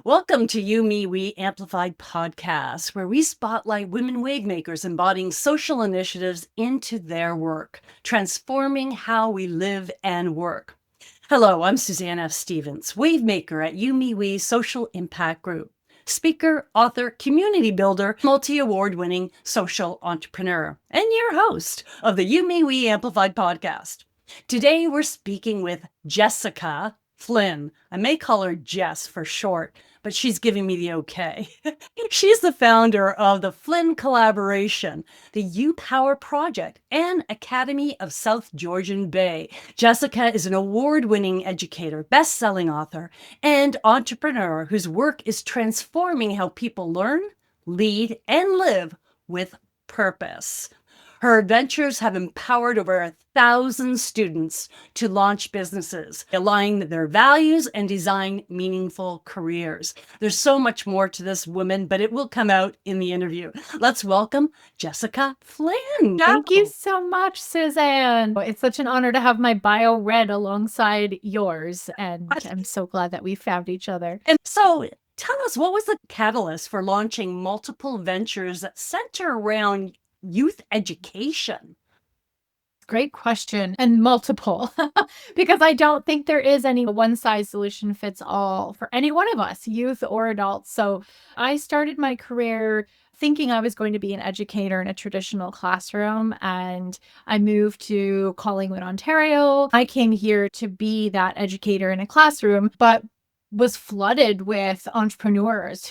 Welcome to YouMeWe Amplified podcast, where we spotlight women wave makers embodying social initiatives into their work, transforming how we live and work. Hello, I'm Suzanne F. Stevens, wave maker at YouMeWe Social Impact Group, speaker, author, community builder, multi-award winning social entrepreneur, and your host of the YouMeWe Amplified podcast. Today, we're speaking with Jessica Flynn. I may call her Jess for short, but she's giving me the okay. She's the founder of the Flynn Collaboration, the U Power Project, and Academy of South Georgian Bay. Jessica is an award-winning educator, best-selling author, and entrepreneur whose work is transforming how people learn, lead, and live with purpose. Her adventures have empowered over 1,000 students to launch businesses, align their values, and design meaningful careers. There's so much more to this woman, but it will come out in the interview. Let's welcome Jessica Flynn. Thank you so much, Suzanne. It's such an honor to have my bio read alongside yours, and I'm so glad that we found each other. And so tell us, what was the catalyst for launching multiple ventures that center around youth education? Great question, and multiple, because I don't think there is any one size solution fits all for any one of us, youth or adults. So I started my career thinking I was going to be an educator in a traditional classroom, and I moved to Collingwood, Ontario. I came here to be that educator in a classroom, but was flooded with entrepreneurs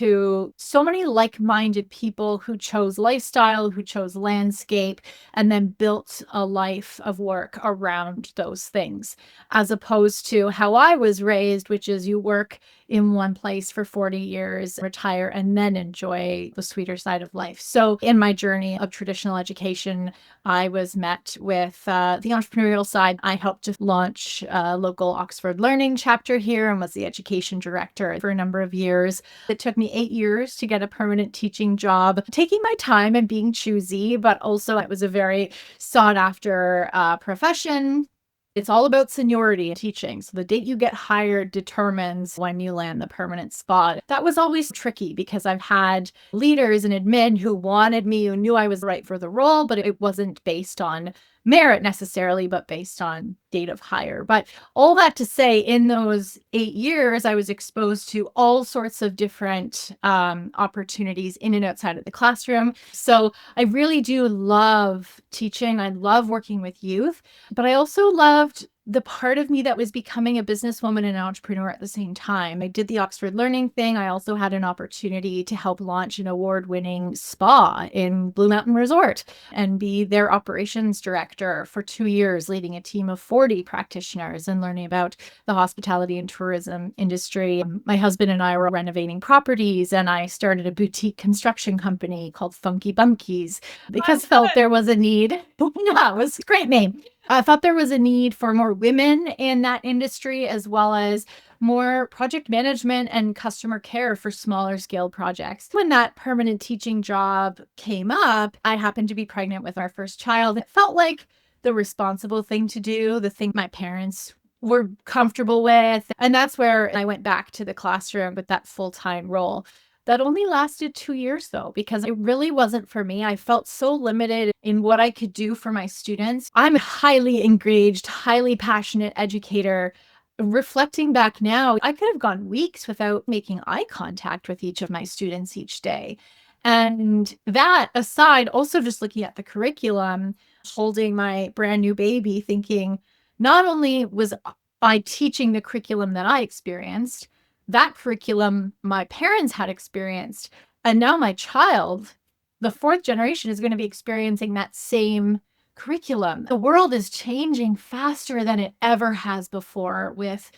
so many like-minded people who chose lifestyle, who chose landscape, and then built a life of work around those things, as opposed to how I was raised, which is you work in one place for 40 years, retire, and then enjoy the sweeter side of life. So in my journey of traditional education, I was met with the entrepreneurial side. I helped to launch a local Oxford Learning chapter here and was the education director for a number of years. It took me 8 years to get a permanent teaching job, taking my time and being choosy, but also it was a very sought after profession. It's all about seniority in teaching. So the date you get hired determines when you land the permanent spot. That was always tricky because I've had leaders and admin who wanted me, who knew I was right for the role, but it wasn't based on merit necessarily, but based on date of hire. But all that to say, in those 8 years, I was exposed to all sorts of different opportunities in and outside of the classroom. So I really do love teaching. I love working with youth, but I also loved the part of me that was becoming a businesswoman and an entrepreneur at the same time. I did the Oxford Learning thing. I also had an opportunity to help launch an award-winning spa in Blue Mountain Resort and be their operations director for 2 years, leading a team of 40 practitioners and learning about the hospitality and tourism industry. My husband and I were renovating properties, and I started a boutique construction company called Funky Bunkies because felt there was a need. Yeah, it was a great name. I thought there was a need for more women in that industry, as well as more project management and customer care for smaller scale projects. When that permanent teaching job came up, I happened to be pregnant with our first child. It felt like the responsible thing to do, the thing my parents were comfortable with. And that's where I went back to the classroom with that full-time role. That only lasted 2 years though, because it really wasn't for me. I felt so limited in what I could do for my students. I'm a highly engaged, highly passionate educator. Reflecting back now, I could have gone weeks without making eye contact with each of my students each day. And that aside, also just looking at the curriculum, holding my brand new baby, thinking not only was I teaching the curriculum that I experienced, that curriculum my parents had experienced, and now my child, the fourth generation, is going to be experiencing that same curriculum. The world is changing faster than it ever has before with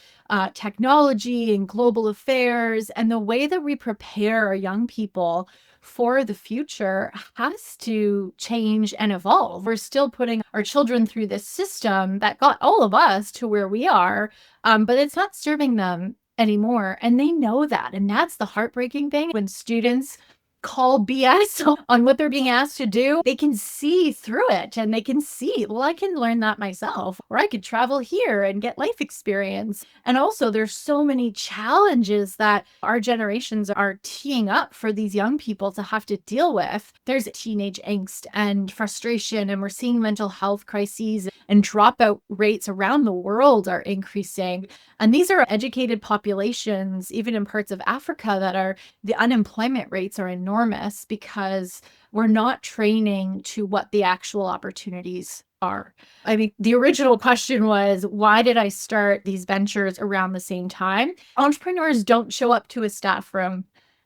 technology and global affairs, and the way that we prepare our young people for the future has to change and evolve. We're still putting our children through this system that got all of us to where we are, but it's not serving them anymore. And they know that. And that's the heartbreaking thing when students call BS on what they're being asked to do, they can see through it and they can see, well, I can learn that myself, or I could travel here and get life experience. And also, there's so many challenges that our generations are teeing up for these young people to have to deal with. There's teenage angst and frustration, and we're seeing mental health crises, and dropout rates around the world are increasing. And these are educated populations, even in parts of Africa, that are the unemployment rates are enormous because we're not training to what the actual opportunities are. I mean, the original question was, why did I start these ventures around the same time? Entrepreneurs don't show up to a staff room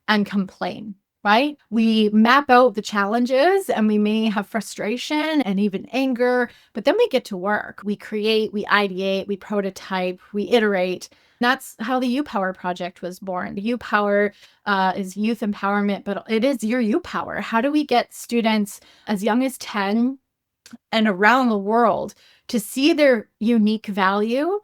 and complain, right? We map out the challenges and we may have frustration and even anger, but then we get to work. We create, we ideate, we prototype, we iterate. That's how the YouPower project was born. The YouPower is youth empowerment, but it is your YouPower. How do we get students as young as 10 and around the world to see their unique value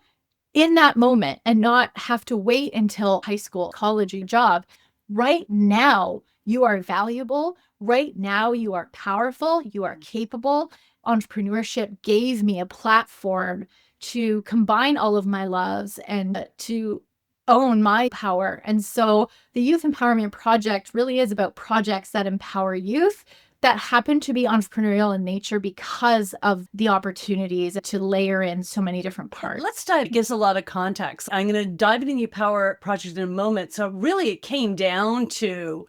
in that moment and not have to wait until high school, college, or job? Right now, you are valuable. Right now, you are powerful. You are capable. Entrepreneurship gave me a platform to combine all of my loves and to own my power. And so the Youth Empowerment Project really is about projects that empower youth that happen to be entrepreneurial in nature because of the opportunities to layer in so many different parts. Let's dive, it gives a lot of context. I'm going to dive into the YouPower project in a moment. So really it came down to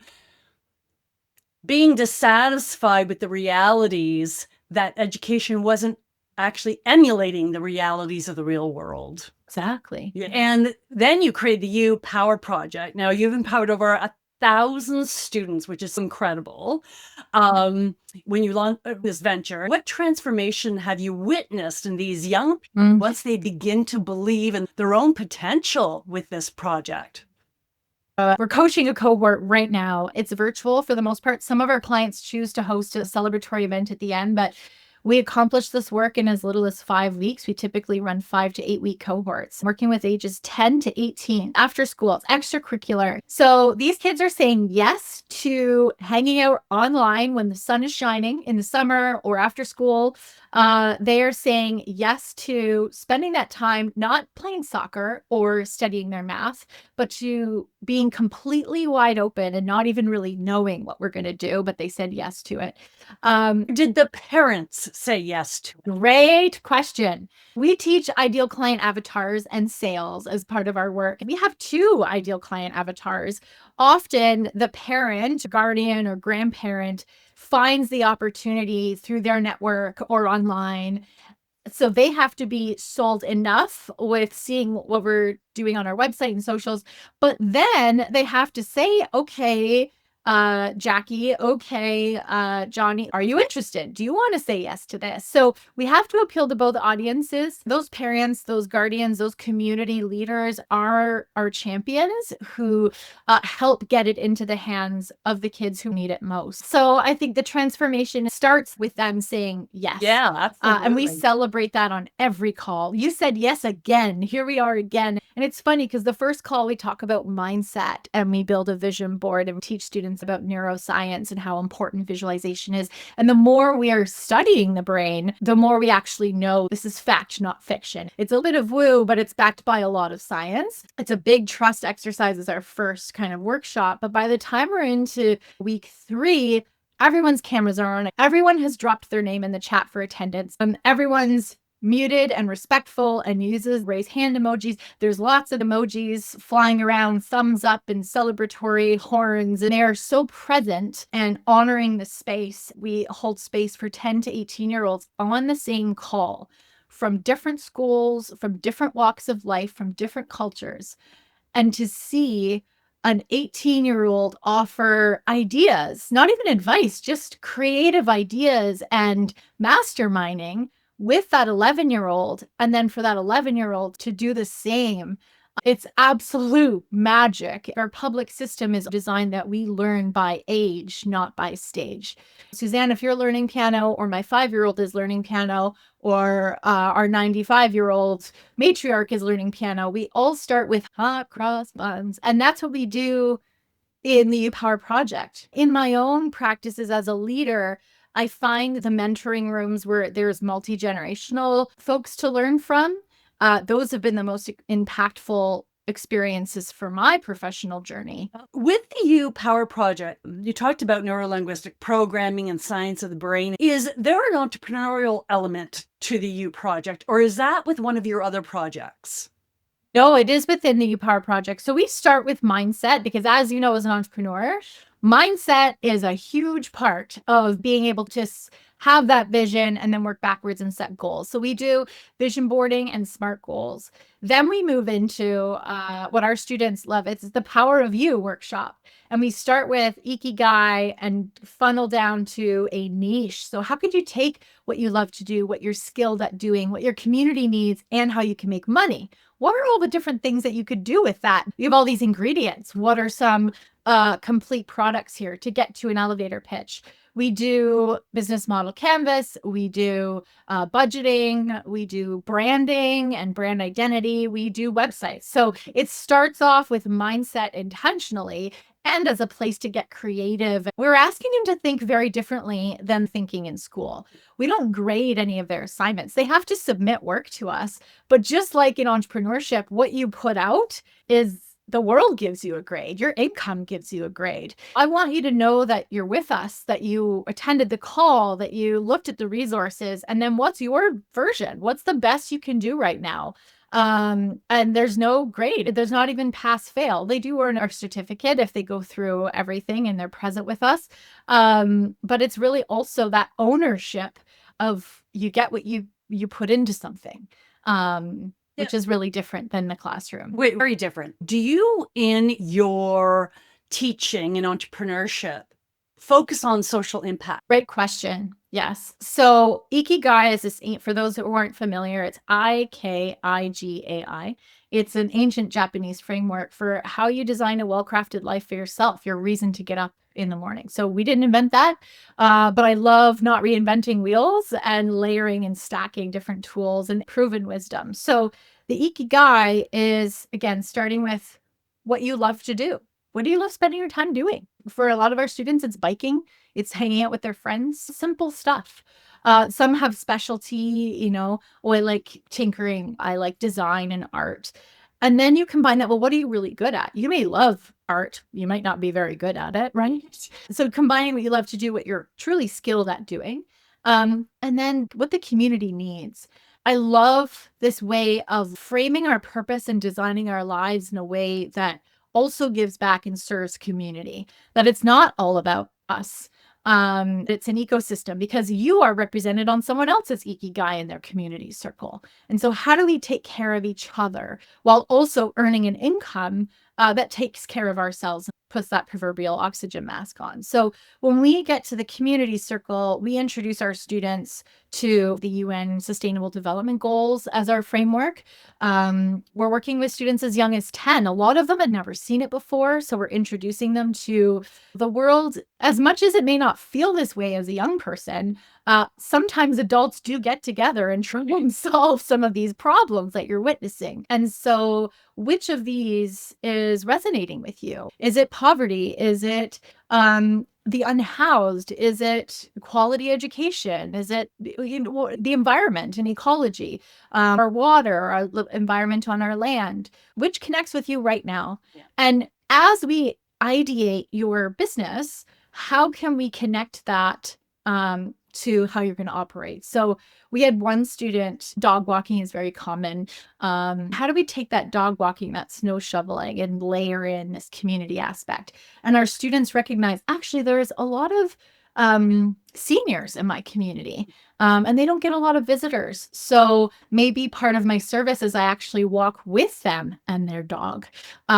being dissatisfied with the realities that education wasn't actually emulating the realities of the real world. Exactly. And then you created the YouPower project. Now you've empowered over 1,000 students, which is incredible. When you launched this venture, what transformation have you witnessed in these young people once they begin to believe in their own potential with this project? We're coaching a cohort right now. It's virtual for the most part. Some of our clients choose to host a celebratory event at the end, but we accomplish this work in as little as 5 weeks. We typically run 5 to 8 week cohorts, working with ages 10 to 18, after school, it's extracurricular. So these kids are saying yes to hanging out online when the sun is shining in the summer or after school. They are saying yes to spending that time not playing soccer or studying their math, but to being completely wide open and not even really knowing what we're going to do, but they said yes to it. Did the parents say yes to it? Great question. We teach ideal client avatars and sales as part of our work. We have 2 ideal client avatars. Often the parent, guardian, or grandparent finds the opportunity through their network or online. So they have to be sold enough with seeing what we're doing on our website and socials, but then they have to say, okay, Jackie, okay, Johnny, are you interested? Do you want to say yes to this? So we have to appeal to both audiences. Those parents, those guardians, those community leaders are our champions who help get it into the hands of the kids who need it most. So I think the transformation starts with them saying yes. Yeah, absolutely. And we celebrate that on every call. You said yes again. Here we are again. And it's funny because the first call we talk about mindset and we build a vision board and teach students about neuroscience and how important visualization is. And the more we are studying the brain, the more we actually know this is fact, not fiction. It's a bit of woo, but it's backed by a lot of science. It's a big trust exercise as our first kind of workshop. But by the time we're into week 3, everyone's cameras are on. Everyone has dropped their name in the chat for attendance. Everyone's muted and respectful and uses raise hand emojis. There's lots of emojis flying around, thumbs up and celebratory horns, and they are so present and honoring the space. We hold space for 10 to 18-year-olds on the same call from different schools, from different walks of life, from different cultures. And to see an 18-year-old offer ideas, not even advice, just creative ideas and masterminding with that 11-year-old, and then for that 11-year-old to do the same. It's absolute magic. Our public system is designed that we learn by age, not by stage. Suzanne, if you're learning piano, or my 5-year-old is learning piano, or our 95-year-old matriarch is learning piano, we all start with hot cross buns. And that's what we do in the Power Project. In my own practices as a leader, I find the mentoring rooms where there's multi-generational folks to learn from. Those have been the most impactful experiences for my professional journey. With the U Power Project, you talked about neurolinguistic programming and science of the brain. Is there an entrepreneurial element to the U Project, or is that with one of your other projects? No, it is within the Power Project. So we start with mindset because, as you know, as an entrepreneur, mindset is a huge part of being able to have that vision and then work backwards and set goals. So we do vision boarding and SMART goals. Then we move into what our students love. It's the Power of You workshop. And we start with Ikigai and funnel down to a niche. So how could you take what you love to do, what you're skilled at doing, what your community needs, and how you can make money? What are all the different things that you could do with that? You have all these ingredients. What are some complete products here to get to an elevator pitch? We do business model canvas. We do budgeting. We do branding and brand identity. We do websites. So it starts off with mindset intentionally and as a place to get creative. We're asking them to think very differently than thinking in school. We don't grade any of their assignments. They have to submit work to us. But just like in entrepreneurship, what you put out is the world gives you a grade. Your income gives you a grade. I want you to know that you're with us, that you attended the call, that you looked at the resources, and then what's your version? What's the best you can do right now? And there's no grade. There's not even pass fail. They do earn our certificate if they go through everything and they're present with us. But it's really also that ownership of you get what you put into something. Which is really different than the classroom. Wait, very different. Do you, in your teaching and entrepreneurship, focus on social impact? Great question. Yes. So Ikigai is this, for those who aren't familiar, it's Ikigai. It's an ancient Japanese framework for how you design a well-crafted life for yourself, your reason to get up in the morning. So we didn't invent that, but I love not reinventing wheels and layering and stacking different tools and proven wisdom. So the Ikigai is, again, starting with what you love to do. What do you love spending your time doing? For a lot of our students, it's biking, it's hanging out with their friends, simple stuff. Some have specialty, I like tinkering, I like design and art. And then you combine that, well, what are you really good at? You may love art, you might not be very good at it, right? So combining what you love to do, what you're truly skilled at doing, and then what the community needs. I love this way of framing our purpose and designing our lives in a way that also gives back and serves community, that it's not all about us. It's an ecosystem because you are represented on someone else's Ikigai in their community circle. And so how do we take care of each other while also earning an income that takes care of ourselves and puts that proverbial oxygen mask on? So when we get to the community circle, we introduce our students to the UN Sustainable Development Goals as our framework. We're working with students as young as 10. A lot of them had never seen it before. So we're introducing them to the world. As much as it may not feel this way as a young person, sometimes adults do get together and try and solve some of these problems that you're witnessing. And so which of these is resonating with you? Is it poverty? Is it the unhoused? Is it quality education? Is it the environment and ecology, our water, our environment on our land? Which connects with you right now? Yeah. And as we ideate your business, how can we connect that to how you're going to operate? So we had one student, dog walking is very common. How do we take that dog walking, that snow shoveling, and layer in this community aspect? And our students recognize, actually, there's a lot of seniors in my community, and they don't get a lot of visitors. So maybe part of my service is I actually walk with them and their dog,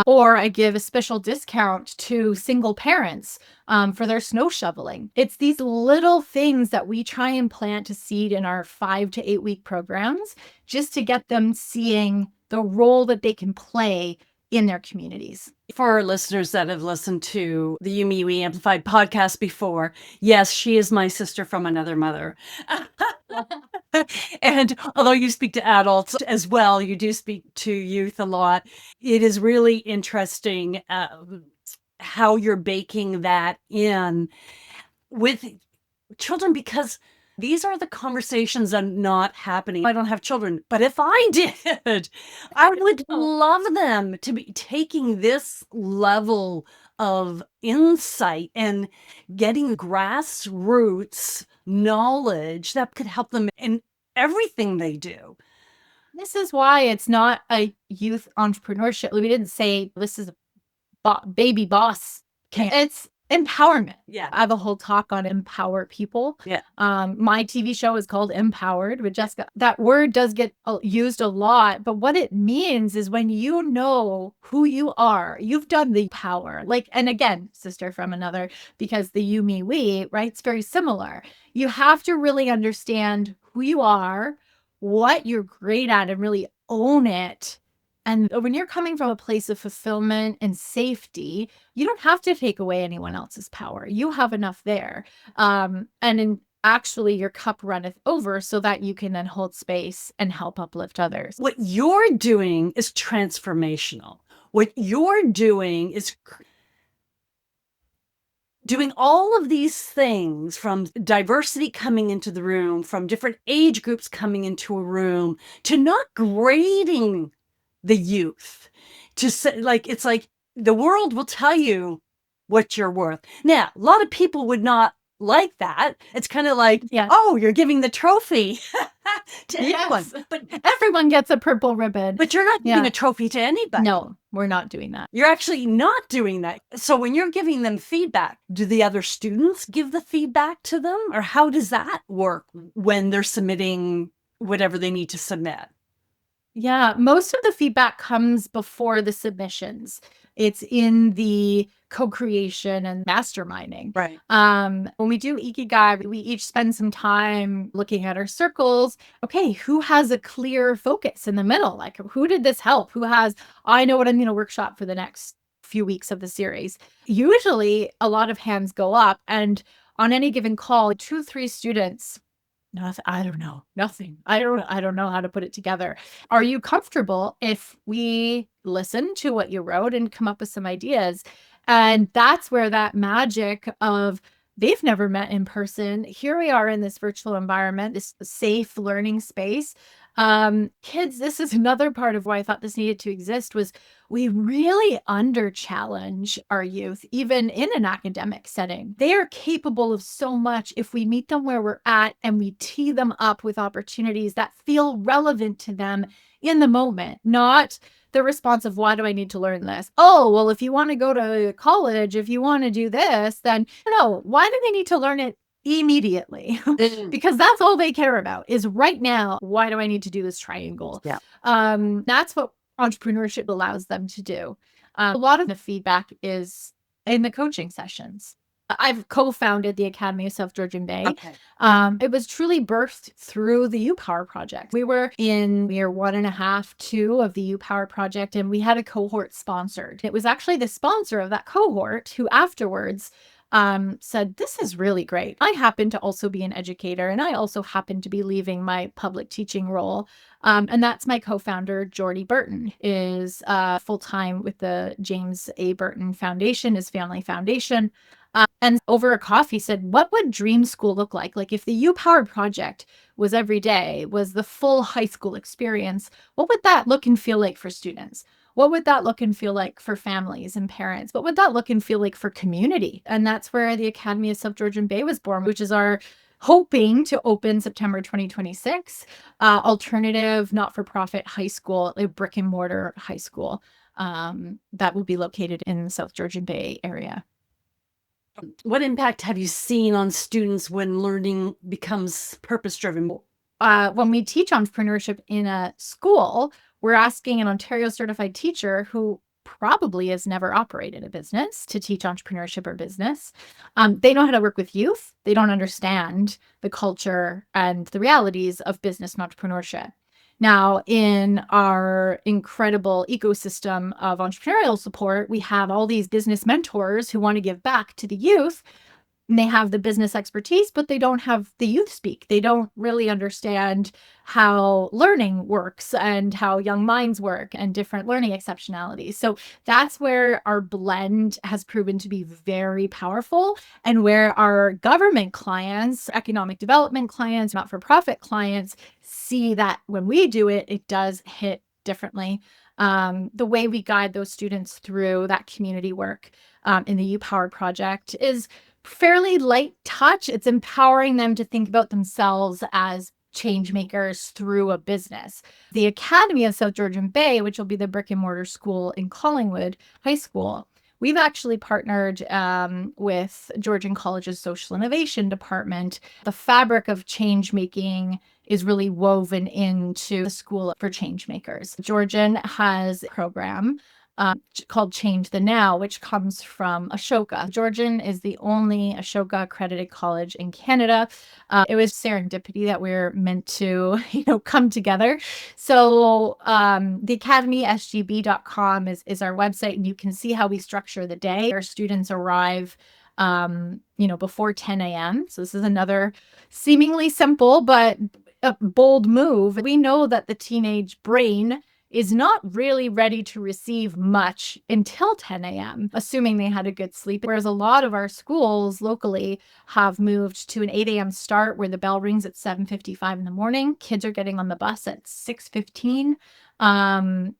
or I give a special discount to single parents for their snow shoveling. It's these little things that we try and plant a seed in our 5 to 8 week programs just to get them seeing the role that they can play in their communities. For our listeners that have listened to the YouMeWe Amplified podcast before, yes, she is my sister from another mother. And although you speak to adults as well, you do speak to youth a lot. It is really interesting how you're baking that in with children, because these are the conversations that are not happening. I don't have children, but if I did, I would love them to be taking this level of insight and getting grassroots knowledge that could help them in everything they do. This is why it's not a youth entrepreneurship. We didn't say this is a baby boss camp. It's empowerment. Yeah. I have a whole talk on empower people. Yeah. My TV show is called Empowered with Jessica. That word does get used a lot, but what it means is when you know who you are, you've done the power. Like, and again, sister from another, because the you, me, we, right? It's very similar. You have to really understand who you are, what you're great at, and really own it. And when you're coming from a place of fulfillment and safety, you don't have to take away anyone else's power. You have enough there. Actually, your cup runneth over so that you can then hold space and help uplift others. What you're doing is transformational. What you're doing is doing all of these things, from diversity coming into the room, from different age groups coming into a room, to not grading the youth, to say, like, it's like the world will tell you what you're worth. Now, a lot of people would not like that. It's kind of like, oh, you're giving the trophy to anyone. But everyone gets a purple ribbon. But you're not giving a trophy to anybody. No, we're not doing that. You're actually not doing that. So when you're giving them feedback, do the other students give the feedback to them? Or how does that work when they're submitting whatever they need to submit? Yeah, most of the feedback comes before the submissions. It's in the co-creation and masterminding. Right. When we do Ikigai, we each spend some time looking at our circles. Okay, who has a clear focus in the middle? Like, who did this help? Who has, I know what I'm going to workshop for the next few weeks of the series. Usually a lot of hands go up, and on any given call, 2-3 students, nothing. I don't know. Nothing. I don't know how to put it together. Are you comfortable if we listen to what you wrote and come up with some ideas? And that's where that magic of they've never met in person. Here we are in this virtual environment, this safe learning space. Kids, this is another part of why I thought this needed to exist, was we really under challenge our youth, even in an academic setting. They are capable of so much if we meet them where we're at and we tee them up with opportunities that feel relevant to them in the moment, not the response of, why do I need to learn this? Oh, well, if you want to go to college, if you want to do this, then no, why do they need to learn it immediately? Because that's all they care about is right now. Why do I need to do this triangle? Yeah. That's what entrepreneurship allows them to do. A lot of the feedback is in the coaching sessions. I've co-founded the Academy of South Georgian Bay. Okay. It was truly birthed through the YouPower project. We were in year 1.5, 2 of the YouPower project, and we had a cohort sponsored. It was actually the sponsor of that cohort who afterwards said, this is really great. I happen to also be an educator, and I also happen to be leaving my public teaching role. And that's my co-founder, Jordy Burton, is full-time with the James A. Burton Foundation, his family foundation. And over a coffee said, what would dream school look like? Like, if the YouPower project was every day, was the full high school experience, what would that look and feel like for students? What would that look and feel like for families and parents? What would that look and feel like for community? And that's where the Academy of South Georgian Bay was born, which is our hoping to open September 2026, alternative not-for-profit high school, a brick and mortar high school that will be located in the South Georgian Bay area. What impact have you seen on students when learning becomes purpose-driven? When we teach entrepreneurship in a school, we're asking an Ontario certified teacher who probably has never operated a business to teach entrepreneurship or business. They know how to work with youth. They don't understand the culture and the realities of business and entrepreneurship. Now, in our incredible ecosystem of entrepreneurial support, we have all these business mentors who want to give back to the youth. and they have the business expertise, but they don't have the youth speak. They don't really understand how learning works and how young minds work and different learning exceptionalities. So that's where our blend has proven to be very powerful, and where our government clients, economic development clients, not-for-profit clients see that when we do it, it does hit differently. The way we guide those students through that community work in the U Powered project is fairly light touch. It's empowering them to think about themselves as change makers through a business. The Academy of South Georgian Bay, which will be the brick and mortar school in Collingwood High School, we've actually partnered with Georgian College's Social Innovation Department. The fabric of change making is really woven into the School for Change Makers. Georgian has a program called Change the Now, which comes from Ashoka. Georgian is the only Ashoka accredited college in Canada. It was serendipity that we're meant to, come together. So the academysgb.com is our website, and you can see how we structure the day. Our students arrive before 10 a.m. So this is another seemingly simple but a bold move. We know that the teenage brain is not really ready to receive much until 10 a.m., assuming they had a good sleep. Whereas a lot of our schools locally have moved to an 8 a.m. start where the bell rings at 7:55 in the morning. Kids are getting on the bus at 6:15.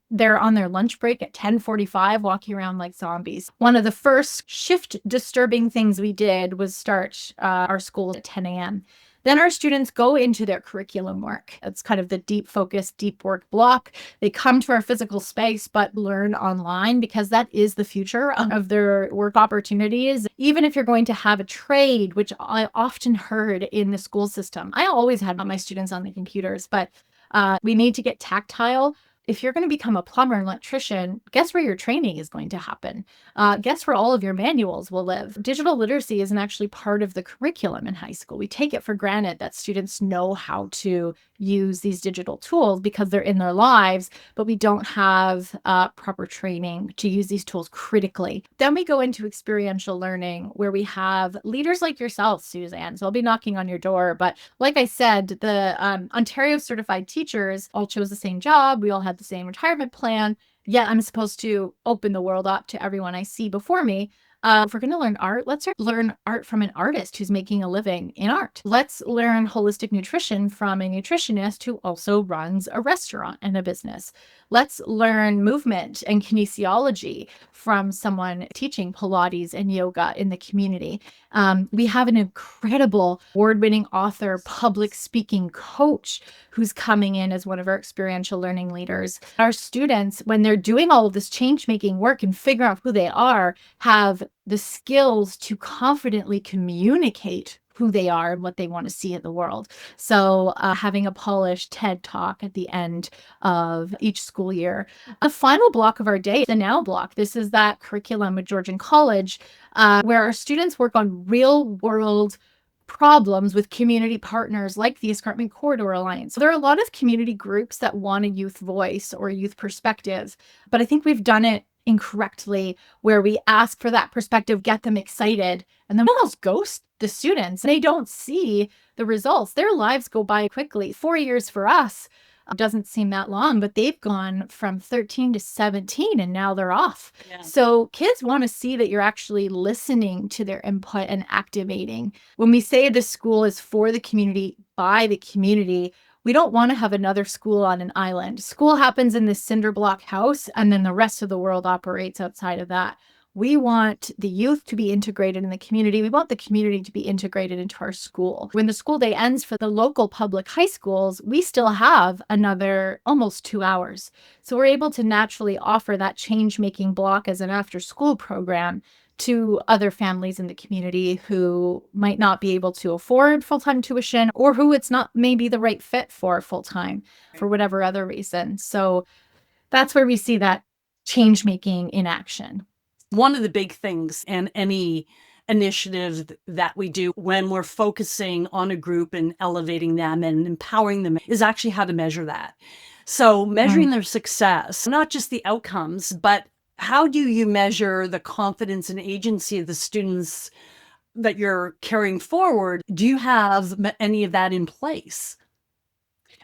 They're on their lunch break at 10:45, walking around like zombies. One of the first shift disturbing things we did was start our school at 10 a.m. Then our students go into their curriculum work. It's kind of the deep focus, deep work block. They come to our physical space, but learn online, because that is the future of their work opportunities. Even if you're going to have a trade, which I often heard in the school system, I always had my students on the computers, but we need to get tactile. If you're going to become a plumber and electrician, guess where your training is going to happen? Guess where all of your manuals will live? Digital literacy isn't actually part of the curriculum in high school. We take it for granted that students know how to use these digital tools because they're in their lives, but we don't have proper training to use these tools critically. Then we go into experiential learning, where we have leaders like yourself, Suzanne. So I'll be knocking on your door. But like I said, the Ontario certified teachers all chose the same job. We all had the same retirement plan. Yet I'm supposed to open the world up to everyone I see before me. If we're going to learn art, let's learn art from an artist who's making a living in art. Let's learn holistic nutrition from a nutritionist who also runs a restaurant and a business. Let's learn movement and kinesiology from someone teaching Pilates and yoga in the community. We have an incredible award-winning author, public speaking coach who's coming in as one of our experiential learning leaders. Our students, when they're doing all of this change-making work and figure out who they are, have the skills to confidently communicate who they are and what they want to see in the world. So having a polished TED Talk at the end of each school year. The final block of our day, the Now block. This is that curriculum at Georgian College where our students work on real world problems with community partners like the Escarpment Corridor Alliance. So there are a lot of community groups that want a youth voice or a youth perspective, but I think we've done it incorrectly, where we ask for that perspective, get them excited, and then we almost ghost the students. They don't see the results. Their lives go by quickly. 4 years for us doesn't seem that long, but they've gone from 13 to 17 and now they're off. Yeah. So kids want to see that you're actually listening to their input and activating. When we say the school is for the community, by the community, we don't want to have another school on an island. School happens in this cinder block house, and then the rest of the world operates outside of that. We want the youth to be integrated in the community. We want the community to be integrated into our school. When the school day ends for the local public high schools, we still have another almost 2 hours. So we're able to naturally offer that change-making block as an after-school program to other families in the community who might not be able to afford full-time tuition, or who it's not maybe the right fit for full-time for whatever other reason. So that's where we see that change-making in action. One of the big things in any initiative that we do when we're focusing on a group and elevating them and empowering them is actually how to measure that. So measuring their success, not just the outcomes, but how do you measure the confidence and agency of the students that you're carrying forward, do you have any of that in place?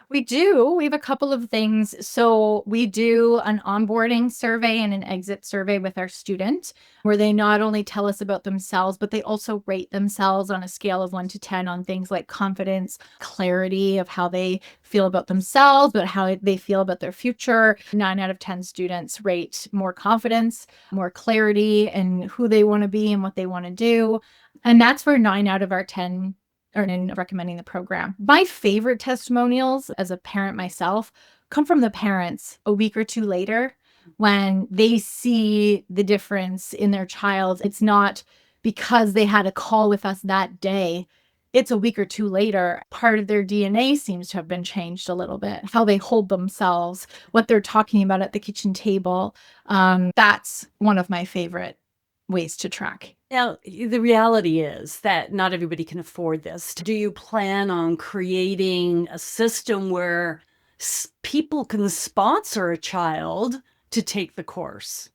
We do. We have a couple of things. So we do an onboarding survey and an exit survey with our student, where they not only tell us about themselves, but they also rate themselves on a scale of 1 to 10 on things like confidence, clarity of how they feel about themselves, but how they feel about their future. 9 out of 10 students rate more confidence, more clarity, and who they want to be and what they want to do. And that's where 9 out of our 10 or in recommending the program. My favorite testimonials as a parent myself come from the parents a week or two later when they see the difference in their child. It's not because they had a call with us that day. It's a week or two later. Part of their DNA seems to have been changed a little bit. How they hold themselves, what they're talking about at the kitchen table. That's one of my favorite ways to track. Now, the reality is that not everybody can afford this. Do you plan on creating a system where people can sponsor a child to take the course?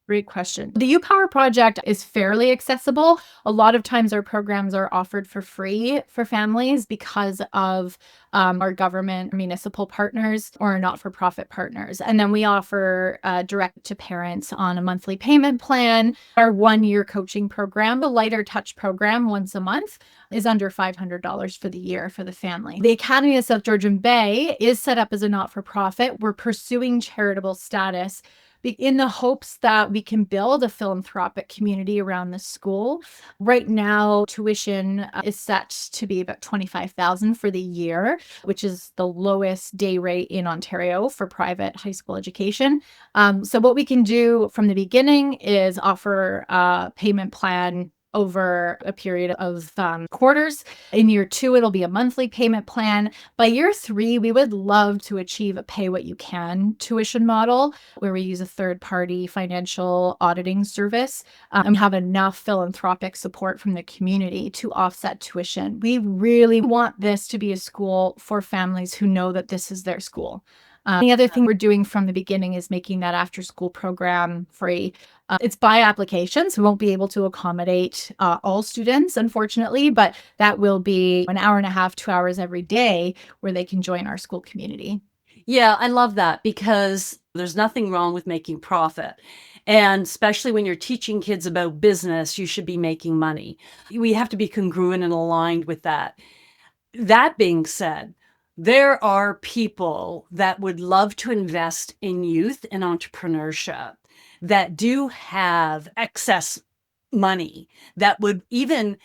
Great question. The UPower project is fairly accessible. A lot of times our programs are offered for free for families because of our government municipal partners or not-for-profit partners. And then we offer direct to parents on a monthly payment plan. Our 1-year coaching program, the lighter touch program once a month, is under $500 for the year for the family. The Academy of South Georgian Bay is set up as a not-for-profit. We're pursuing charitable status in the hopes that we can build a philanthropic community around the school. Right now, tuition is set to be about $25,000 for the year, which is the lowest day rate in Ontario for private high school education. So what we can do from the beginning is offer a payment plan over a period of quarters. In year 2, it'll be a monthly payment plan. By year 3, we would love to achieve a pay what you can tuition model where we use a third-party financial auditing service and have enough philanthropic support from the community to offset tuition. We really want this to be a school for families who know that this is their school. The other thing we're doing from the beginning is making that after-school program free. It's by application, so we won't be able to accommodate all students, unfortunately, but that will be an hour and a half, 2 hours every day where they can join our school community. Yeah, I love that because there's nothing wrong with making profit. And especially when you're teaching kids about business, you should be making money. We have to be congruent and aligned with that. That being said, there are people that would love to invest in youth and entrepreneurship that do have excess money that would even,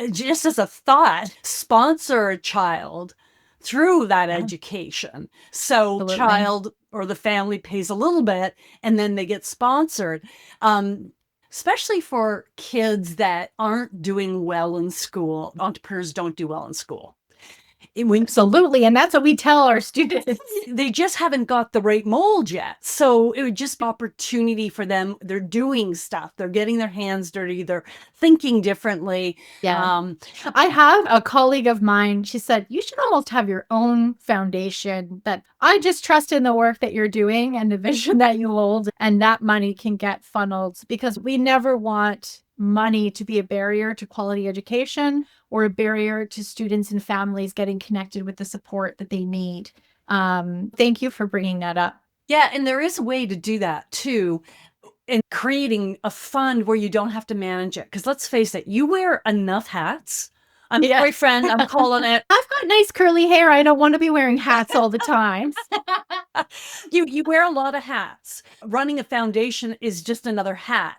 just as a thought, sponsor a child through that education. So Absolutely. child or the family pays a little bit and then they get sponsored. Especially for kids that aren't doing well in school. Entrepreneurs don't do well in school. Absolutely. And that's what we tell our students. They just haven't got the right mold yet. So it would just be opportunity for them. They're doing stuff. They're getting their hands dirty. They're thinking differently. Yeah. I have a colleague of mine. She said, you should almost have your own foundation that I just trust in the work that you're doing and the vision that you hold. And that money can get funneled because we never want money to be a barrier to quality education or a barrier to students and families getting connected with the support that they need. Thank you for bringing that up. Yeah, and there is a way to do that too, in creating a fund where you don't have to manage it. Because let's face it, you wear enough hats. I'm sorry, friend, I'm calling it. I've got nice curly hair. I don't want to be wearing hats all the time. You wear a lot of hats. Running a foundation is just another hat.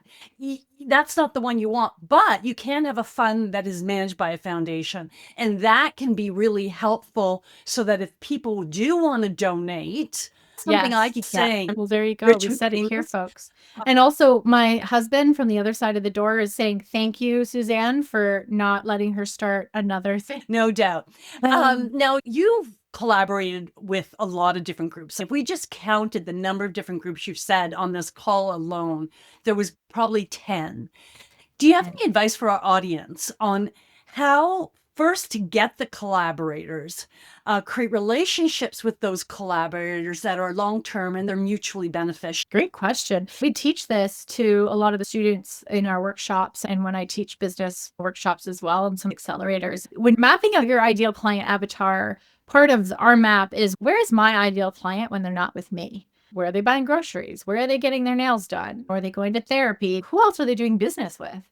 That's not the one you want, but you can have a fund that is managed by a foundation. And that can be really helpful so that if people do want to donate, something I keep saying. Well, there you go. We said it here, folks. And also my husband from the other side of the door is saying, thank you, Suzanne, for not letting her start another thing. No doubt. Now you've collaborated with a lot of different groups. If we just counted the number of different groups you've said on this call alone, there was probably 10. Do you have any advice for our audience on how First, to get the collaborators, create relationships with those collaborators that are long-term and they're mutually beneficial. Great question. We teach this to a lot of the students in our workshops and when I teach business workshops as well and some accelerators. When mapping out your ideal client avatar, part of our map is where is my ideal client when they're not with me? Where are they buying groceries? Where are they getting their nails done? Or are they going to therapy? Who else are they doing business with?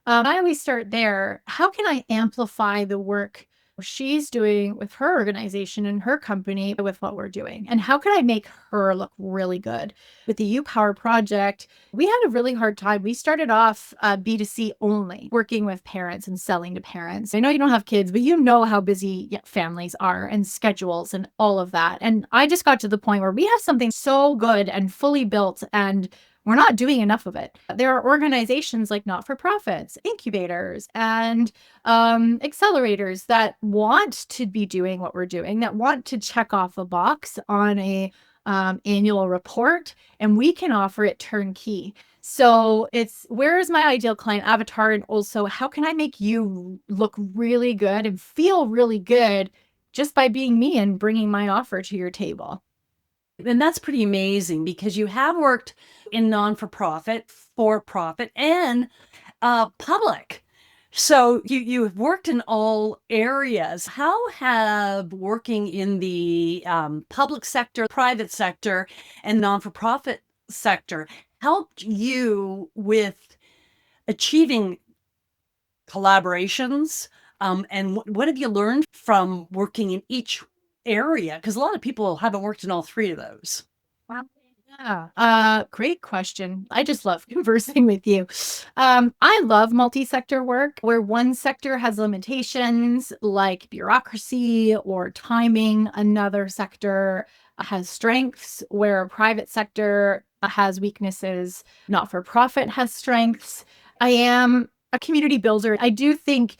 I always start there. How can I amplify the work she's doing with her organization and her company with what we're doing? And how can I make her look really good? With the U Power project, we had a really hard time. We started off B2C only, working with parents and selling to parents. I know you don't have kids, but you know how busy families are and schedules and all of that. And I just got to the point where we have something so good and fully built and we're not doing enough of it. There are organizations like not-for-profits, incubators, and accelerators that want to be doing what we're doing, that want to check off a box on a annual report, and we can offer it turnkey. So it's where is my ideal client avatar, and also how can I make you look really good and feel really good just by being me and bringing my offer to your table. And that's pretty amazing because you have worked in non-for-profit, for-profit, and public. So you have worked in all areas. How have working in the public sector, private sector, and non-for-profit sector helped you with achieving collaborations? And what have you learned from working in each area? Because a lot of people haven't worked in all three of those. Wow. Yeah. Great question. I just love conversing with you. I love multi-sector work where one sector has limitations like bureaucracy or timing. Another sector has strengths where a private sector has weaknesses. Not-for-profit has strengths. I am a community builder. I do think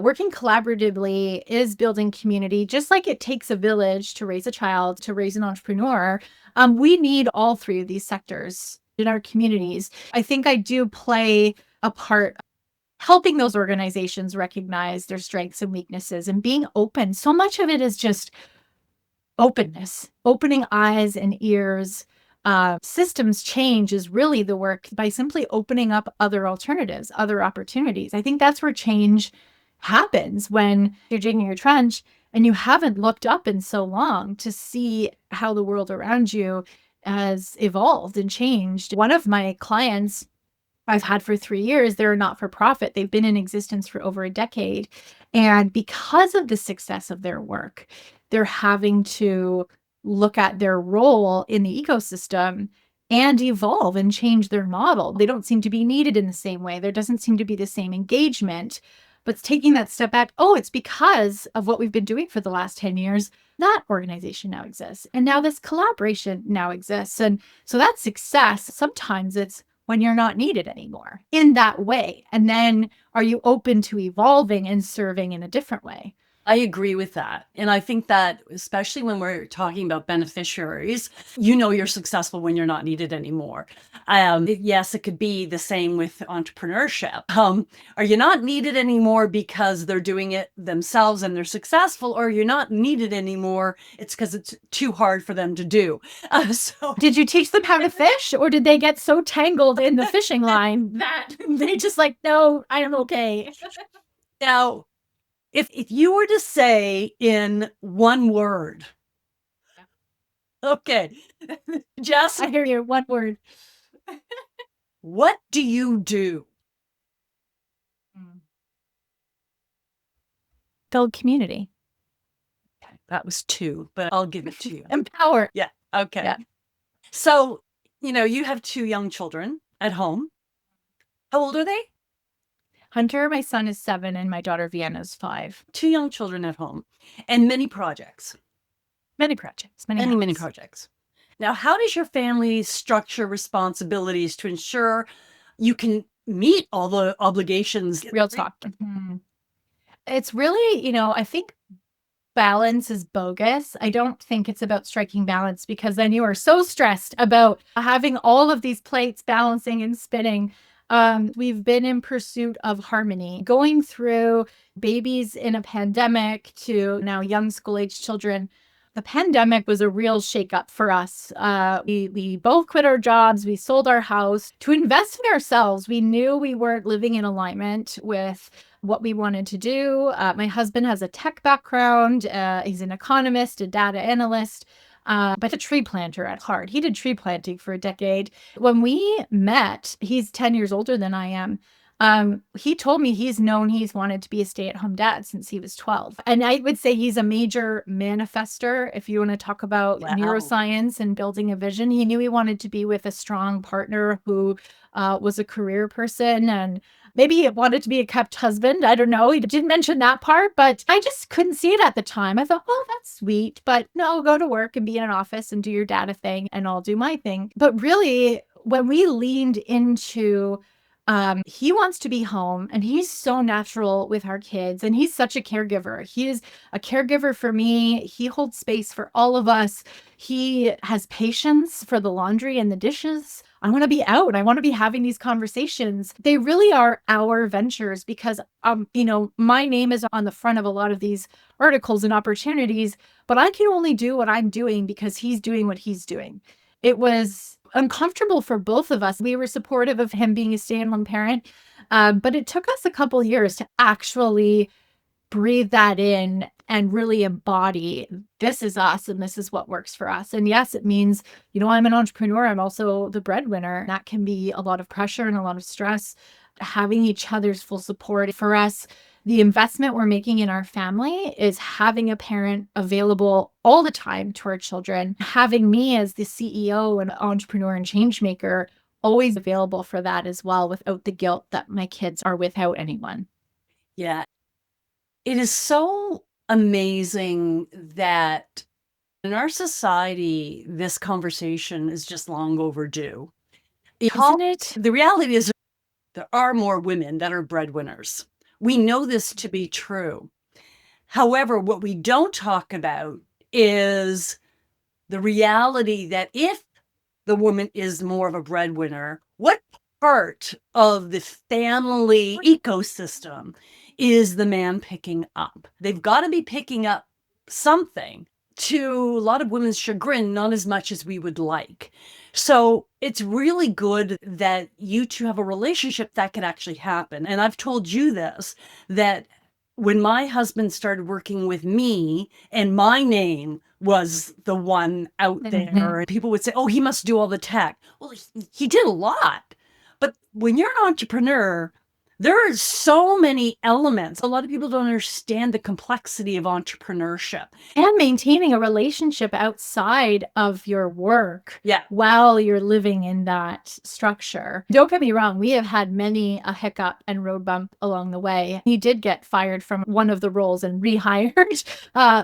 working collaboratively is building community, just like it takes a village to raise a child, to raise an entrepreneur. We need all three of these sectors in our communities. I think I do play a part helping those organizations recognize their strengths and weaknesses and being open. So much of it is just openness, opening eyes and ears. Systems change is really the work by simply opening up other alternatives, other opportunities. I think that's where change happens when you're digging your trench and you haven't looked up in so long to see how the world around you has evolved and changed. One of my clients I've had for 3 years, they're a not-for-profit. They've been in existence for over a decade. And because of the success of their work, they're having to look at their role in the ecosystem and evolve and change their model. They don't seem to be needed in the same way. There doesn't seem to be the same engagement. But taking that step back, it's because of what we've been doing for the last 10 years, that organization now exists. And now this collaboration now exists. And so that's success. Sometimes it's when you're not needed anymore in that way. And then are you open to evolving and serving in a different way? I agree with that. And I think that especially when we're talking about beneficiaries, you're successful when you're not needed anymore. Yes, it could be the same with entrepreneurship. Are you not needed anymore because they're doing it themselves and they're successful, or you're not needed anymore, it's because it's too hard for them to do. Did you teach them how to fish, or did they get so tangled in the fishing line that they just like, no, I am okay? Now, if you were to say in one word, okay, Jess, I hear you. One word. What do you do? Build community. Okay, that was 2, but I'll give it to you. Empower. Yeah. Okay. Yeah. So, you have 2 young children at home. How old are they? Hunter, my son, is 7, and my daughter Vienna is 5. 2 young children at home and many projects. Many projects. Many projects. Now, how does your family structure responsibilities to ensure you can meet all the obligations? Real talk. Mm-hmm. It's really, I think balance is bogus. I don't think it's about striking balance, because then you are so stressed about having all of these plates balancing and spinning. We've been in pursuit of harmony, going through babies in a pandemic to now young school age children. The pandemic was a real shakeup for us. We both quit our jobs. We sold our house to invest in ourselves. We knew we weren't living in alignment with what we wanted to do. My husband has a tech background. He's an economist, a data analyst, but a tree planter at heart. He did tree planting for a decade. When we met, he's 10 years older than I am. He told me he's wanted to be a stay-at-home dad since he was 12. And I would say he's a major manifester. If you want to talk about neuroscience and building a vision, he knew he wanted to be with a strong partner who was a career person, and maybe he wanted to be a kept husband. I don't know. He didn't mention that part, but I just couldn't see it at the time. I thought, oh, that's sweet. But no, go to work and be in an office and do your data thing, and I'll do my thing. But really, when we leaned into he wants to be home, and he's so natural with our kids, and he's such a caregiver. He is a caregiver for me. He holds space for all of us. He has patience for the laundry and the dishes. I want to be out. I want to be having these conversations. They really are our ventures because, my name is on the front of a lot of these articles and opportunities, but I can only do what I'm doing because he's doing what he's doing. It was uncomfortable for both of us. We were supportive of him being a stay-at-home parent, but it took us a couple years to actually breathe that in and really embody, this is us and this is what works for us. And yes, it means, I'm an entrepreneur. I'm also the breadwinner. That can be a lot of pressure and a lot of stress. Having each other's full support for us, the investment we're making in our family is having a parent available all the time to our children, having me as the CEO and entrepreneur and change maker always available for that as well, without the guilt that my kids are without anyone. Yeah. It is so amazing that in our society, this conversation is just long overdue. Isn't it? The reality is there are more women that are breadwinners. We know this to be true. However, what we don't talk about is the reality that if the woman is more of a breadwinner, what part of the family ecosystem is the man picking up? They've got to be picking up something. To a lot of women's chagrin, not as much as we would like. So it's really good that you two have a relationship that can actually happen. And I've told you this, that when my husband started working with me and my name was the one out there, people would say, oh, he must do all the tech. Well, he did a lot. But when you're an entrepreneur, there are so many elements. A lot of people don't understand the complexity of entrepreneurship. And maintaining a relationship outside of your work Yeah. while you're living in that structure. Don't get me wrong, we have had many a hiccup and road bump along the way. He did get fired from one of the roles and rehired,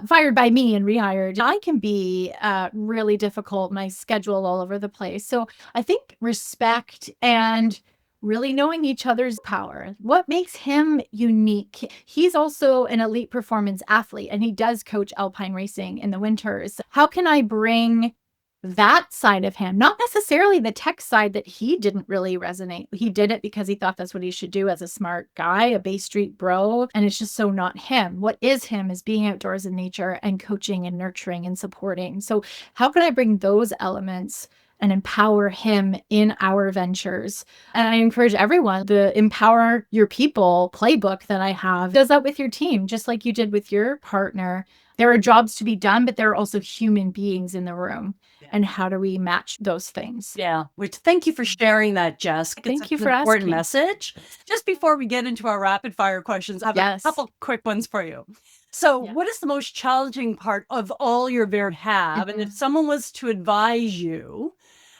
fired by me and rehired. I can be really difficult, my schedule all over the place. So I think respect and really knowing each other's power. What makes him unique? He's also an elite performance athlete, and he does coach alpine racing in the winters. How can I bring that side of him? Not necessarily the tech side that he didn't really resonate. He did it because he thought that's what he should do as a smart guy, a Bay Street bro, and it's just so not him. What is him is being outdoors in nature and coaching and nurturing and supporting. So how can I bring those elements and empower him in our ventures? And I encourage everyone, the Empower Your People playbook that I have does that with your team, just like you did with your partner. There are jobs to be done, but there are also human beings in the room. Yeah. And how do we match those things? Yeah. Which, thank you for sharing that, Jess. Thank you for asking. Important asking. Message. Just before we get into our rapid fire questions, I have a couple quick ones for you. So what is the most challenging part of all your have? And if someone was to advise you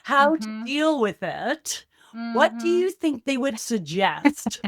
how to deal with it, what do you think they would suggest?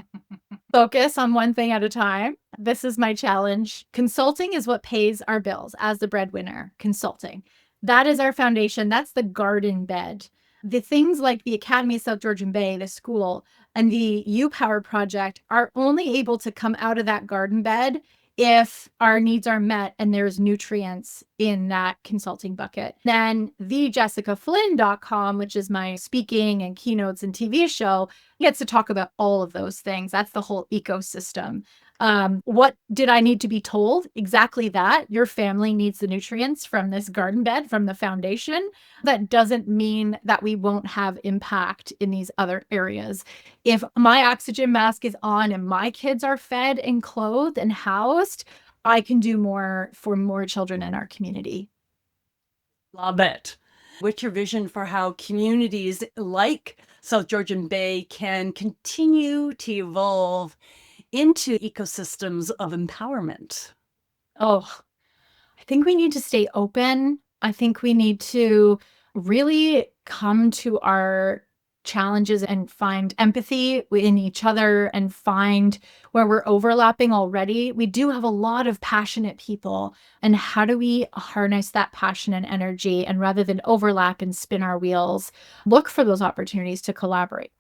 Focus on one thing at a time. This is my challenge. Consulting is what pays our bills as the breadwinner. Consulting. That is our foundation. That's the garden bed. The things like the Academy of South Georgian Bay, the school, and the U Power project are only able to come out of that garden bed if our needs are met and there's nutrients in that consulting bucket. Then thejessicaflynn.com, which is my speaking and keynotes and TV show, gets to talk about all of those things. That's the whole ecosystem. What did I need to be told? Exactly that. Your family needs the nutrients from this garden bed, from the foundation. That doesn't mean that we won't have impact in these other areas. If my oxygen mask is on and my kids are fed and clothed and housed, I can do more for more children in our community. Love it. What's your vision for how communities like South Georgian Bay can continue to evolve into ecosystems of empowerment? Oh, I think we need to stay open. I think we need to really come to our challenges and find empathy in each other and find where we're overlapping already. We do have a lot of passionate people. And how do we harness that passion and energy? And rather than overlap and spin our wheels, look for those opportunities to collaborate.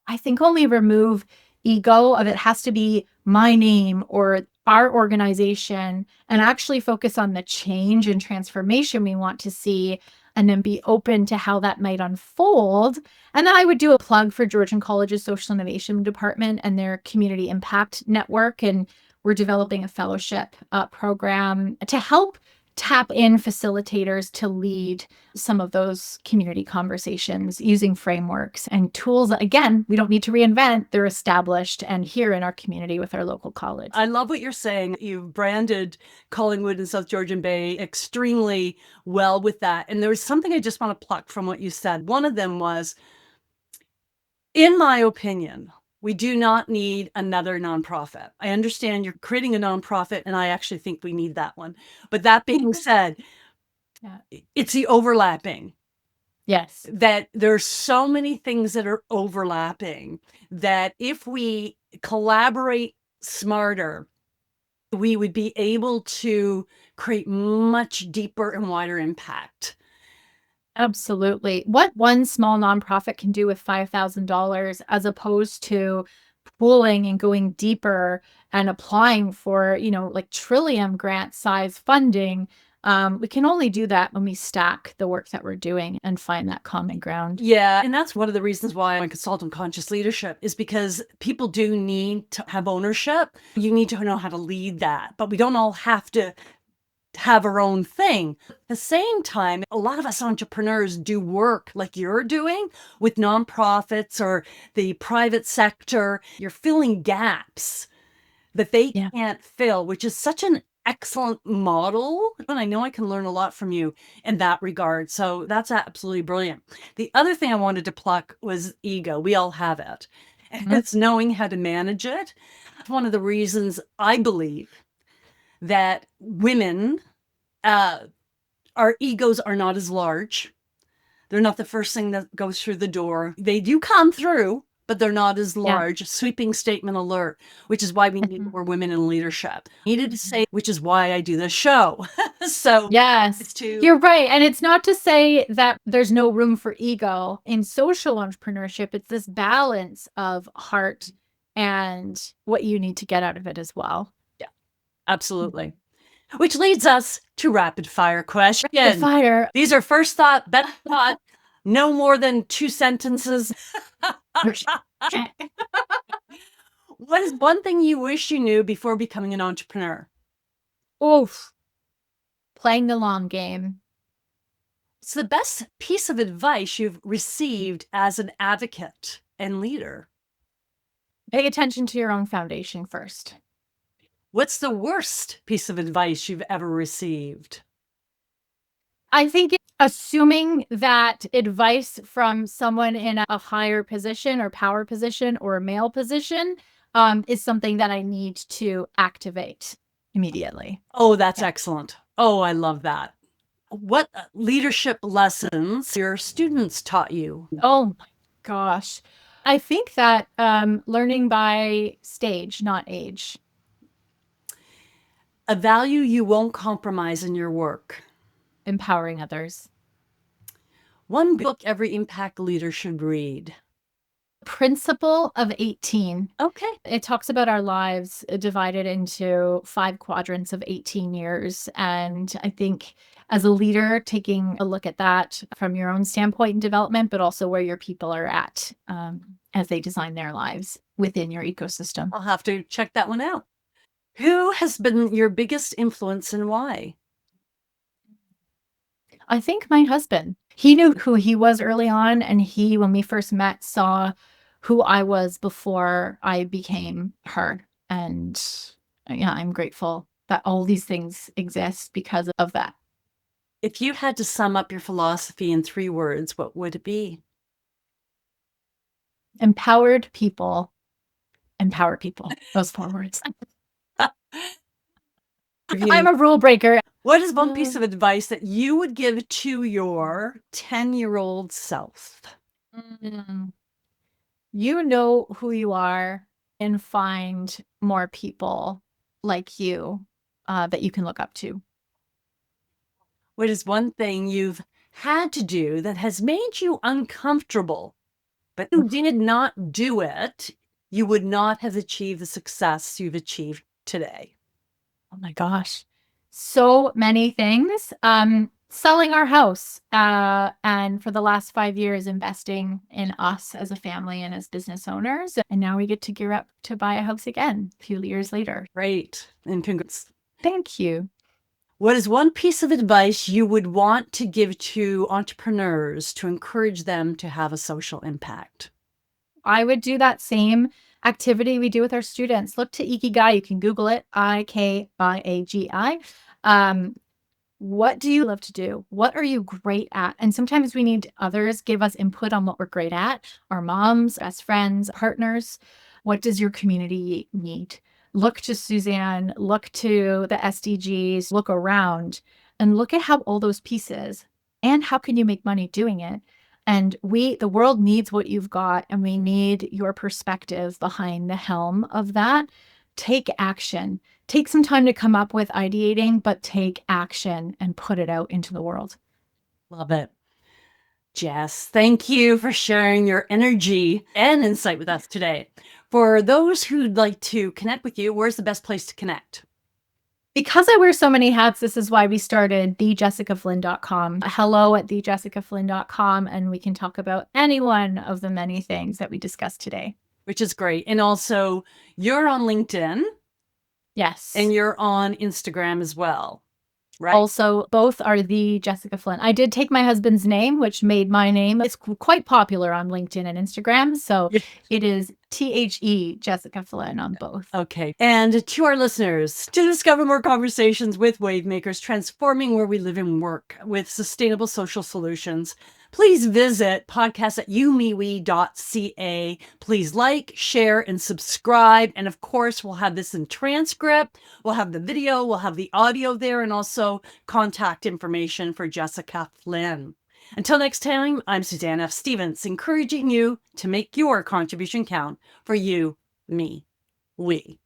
I think only remove ego of it has to be my name or our organization and actually focus on the change and transformation we want to see and then be open to how that might unfold. And then I would do a plug for Georgian College's Social Innovation Department and their Community Impact Network. And we're developing a fellowship program to help tap in facilitators to lead some of those community conversations using frameworks and tools that, again, we don't need to reinvent. They're established and here in our community with our local college. I love what you're saying. You've branded Collingwood and South Georgian Bay extremely well with that. And there was something I just want to pluck from what you said. One of them was, in my opinion, we do not need another nonprofit. I understand you're creating a nonprofit, and I actually think we need that one. But that being said, it's the overlapping. Yes. That there's so many things that are overlapping that if we collaborate smarter, we would be able to create much deeper and wider impact. Absolutely. What one small nonprofit can do with $5,000 as opposed to pooling and going deeper and applying for, like Trillium grant size funding. We can only do that when we stack the work that we're doing and find that common ground. Yeah. And that's one of the reasons why I consult on conscious leadership is because people do need to have ownership. You need to know how to lead that, but we don't all have to have our own thing. At the same time, a lot of us entrepreneurs do work like you're doing with nonprofits or the private sector. You're filling gaps that they can't fill, which is such an excellent model. And I know I can learn a lot from you in that regard. So that's absolutely brilliant. The other thing I wanted to pluck was ego. We all have it. And it's knowing how to manage it. One of the reasons I believe that women, our egos are not as large. They're not the first thing that goes through the door. They do come through, but they're not as large. Yeah. Sweeping statement alert, which is why we need more women in leadership. Needed to say, which is why I do this show. So yes, you're right. And it's not to say that there's no room for ego in social entrepreneurship. It's this balance of heart and what you need to get out of it as well. Yeah, absolutely. Which leads us to rapid fire questions. Rapid fire. These are first thought, best thought, no more than 2 sentences. What is one thing you wish you knew before becoming an entrepreneur? Oof. Playing the long game. It's the best piece of advice you've received as an advocate and leader. Pay attention to your own foundation first. What's the worst piece of advice you've ever received? I think assuming that advice from someone in a higher position or power position or a male position is something that I need to activate immediately. Oh, that's excellent. Oh, I love that. What leadership lessons your students taught you? Oh my gosh. I think that learning by stage, not age. A value you won't compromise in your work. Empowering others. One book every impact leader should read. Principle of 18. Okay. It talks about our lives divided into 5 quadrants of 18 years. And I think as a leader, taking a look at that from your own standpoint and development, but also where your people are at as they design their lives within your ecosystem. I'll have to check that one out. Who has been your biggest influence and why? I think my husband, he knew who he was early on. And he, when we first met, saw who I was before I became her. And yeah, I'm grateful that all these things exist because of that. If you had to sum up your philosophy in 3 words, what would it be? Empowered people, empower people. Those 4 words. I'm a rule breaker. What is one piece of advice that you would give to your 10-year-old self? You know who you are and find more people like you that you can look up to. What is one thing you've had to do that has made you uncomfortable, but you did not do it, you would not have achieved the success you've achieved today? Oh my gosh. So many things. Selling our house and for the last 5 years investing in us as a family and as business owners. And now we get to gear up to buy a house again a few years later. Great. And congrats. Thank you. What is one piece of advice you would want to give to entrepreneurs to encourage them to have a social impact? I would do that same activity we do with our students. Look to Ikigai. You can Google it, Ikigai. What do you love to do? What are you great at? And sometimes we need others give us input on what we're great at. Our moms, best friends, partners. What does your community need? Look to Suzanne, look to the SDGs, look around and look at how all those pieces and how can you make money doing it? And the world needs what you've got, and we need your perspective behind the helm of that. Take action. Take some time to come up with ideating, but take action and put it out into the world. Love it. Jess, thank you for sharing your energy and insight with us today. For those who'd like to connect with you, where's the best place to connect? Because I wear so many hats, this is why we started thejessicaflynn.com. Hello at thejessicaflynn.com, and we can talk about any one of the many things that we discussed today. Which is great. And also, you're on LinkedIn. Yes. And you're on Instagram as well, right? Also, both are the Jessica Flynn. I did take my husband's name, which made my name. It's quite popular on LinkedIn and Instagram. So it is THE Jessica Flynn on both. Okay. And to our listeners, to discover more conversations with wave makers transforming where we live and work with sustainable social solutions, please visit podcast@youmewe.ca. Please like, share, and subscribe. And of course, we'll have this in transcript. We'll have the video, we'll have the audio there, and also contact information for Jessica Flynn. Until next time, I'm Suzanne F. Stevens, encouraging you to make your contribution count for you, me, we.